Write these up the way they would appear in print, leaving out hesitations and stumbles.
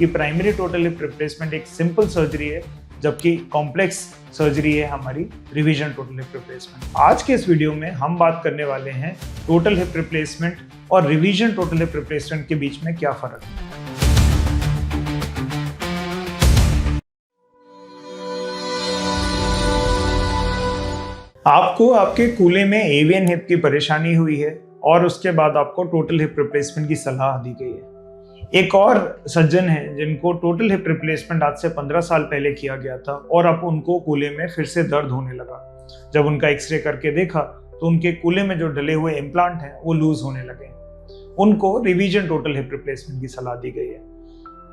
कि primary total hip replacement एक simple surgery है, जबकि कॉम्प्लेक्स सर्जरी है हमारी रिवीजन टोटल हिप रिप्लेसमेंट। आज के इस वीडियो में हम बात करने वाले हैं टोटल हिप रिप्लेसमेंट और रिवीजन टोटल हिप रिप्लेसमेंट के बीच में क्या फर्क है। आपको आपके कूल्हे में एवियन हिप की परेशानी हुई है और उसके बाद आपको टोटल हिप रिप्लेसमेंट की सलाह दी गई है। एक और सज्जन है जिनको टोटल हिप रिप्लेसमेंट आज से 15 साल पहले किया गया था और अब उनको कूल्हे में फिर से दर्द होने लगा। जब उनका एक्सरे करके देखा तो उनके कूल्हे में जो डले हुए इम्प्लांट हैं वो लूज होने लगे। उनको रिवीजन टोटल हिप रिप्लेसमेंट की सलाह दी गई है।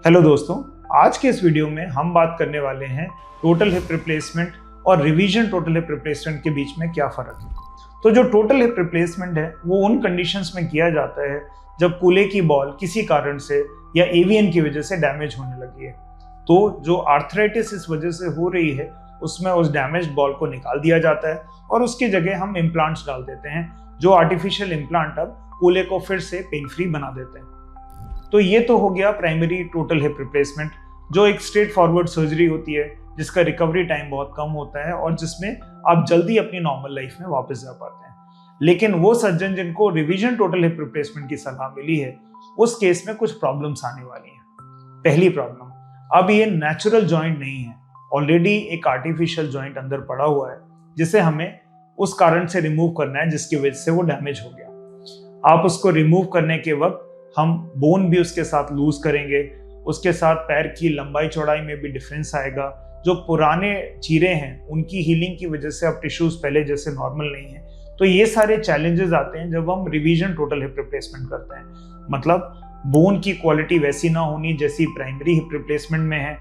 हेलो दोस्तों, आज के इस वीडियो में हम बात करने वाले हैं टोटल हिप रिप्लेसमेंट और रिवीजन टोटल हिप रिप्लेसमेंट के बीच में क्या फर्क है। तो जो टोटल हिप रिप्लेसमेंट है वो उन कंडीशंस में किया जाता है जब कूल्हे की बॉल किसी कारण से या एवियन की वजह से डैमेज होने लगी है। तो जो आर्थराइटिस इस वजह से हो रही है उसमें उस डैमेज्ड बॉल को निकाल दिया जाता है और उसकी जगह हम इम्प्लांट्स डाल देते हैं, जो आर्टिफिशियल इम्प्लांट अब कूल्हे को फिर से पेन फ्री बना देते हैं। तो ये तो हो गया प्राइमरी टोटल हिप रिप्लेसमेंट, जो एक स्ट्रेट फॉरवर्ड सर्जरी होती है जिसका रिकवरी टाइम बहुत कम होता है और जिसमें आप जल्दी अपनी नॉर्मल लाइफ में वापस जा पाते हैं। लेकिन वो सज्जन जिनको रिवीजन टोटल हिप रिप्लेसमेंट की सलाह मिली है, उस केस में कुछ प्रॉब्लम्स आने वाली हैं। पहली प्रॉब्लम, अब ये नेचुरल जॉइंट नहीं है, ऑलरेडी एक आर्टिफिशियल जॉइंट अंदर पड़ा हुआ है जिसे हमें उस कारण से रिमूव करना है जिसकी वजह से वो डैमेज हो गया। आप उसको रिमूव करने के वक्त हम बोन भी उसके साथ लूज करेंगे, उसके साथ पैर की लंबाई चौड़ाई में भी डिफरेंस आएगा। जो पुराने चीरे हैं उनकी हीलिंग की वजह से अब टिश्यूज पहले जैसे नॉर्मल नहीं है। तो ये सारे चैलेंजेस आते हैं जब हम रिवीजन टोटल हिप रिप्लेसमेंट करते हैं। मतलब बोन की क्वालिटी वैसी ना होनी जैसी प्राइमरी हिप रिप्लेसमेंट में है,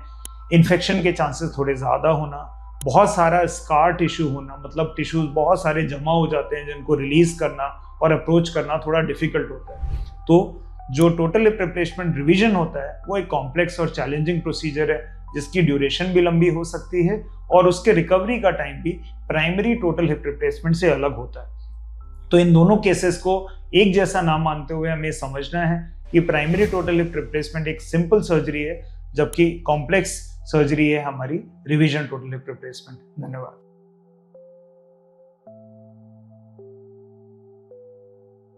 इन्फेक्शन के चांसेस थोड़े ज़्यादा होना, बहुत सारा स्कार टिश्यू होना, मतलब टिश्यूज बहुत सारे जमा हो जाते हैं जिनको रिलीज करना और अप्रोच करना थोड़ा डिफिकल्ट होता है। तो जो टोटल हिप रिप्लेसमेंट रिवीजन होता है वो एक कॉम्प्लेक्स और चैलेंजिंग प्रोसीजर है जिसकी ड्यूरेशन भी लंबी हो सकती है और उसके रिकवरी का टाइम भी प्राइमरी टोटल हिप रिप्लेसमेंट से अलग होता है। तो इन दोनों केसेस को एक जैसा ना मानते हुए हमें समझना है कि प्राइमरी टोटल हिप रिप्लेसमेंट एक सिंपल सर्जरी है, जबकि कॉम्प्लेक्स सर्जरी है हमारी रिवीजन टोटल हिप रिप्लेसमेंट। धन्यवाद।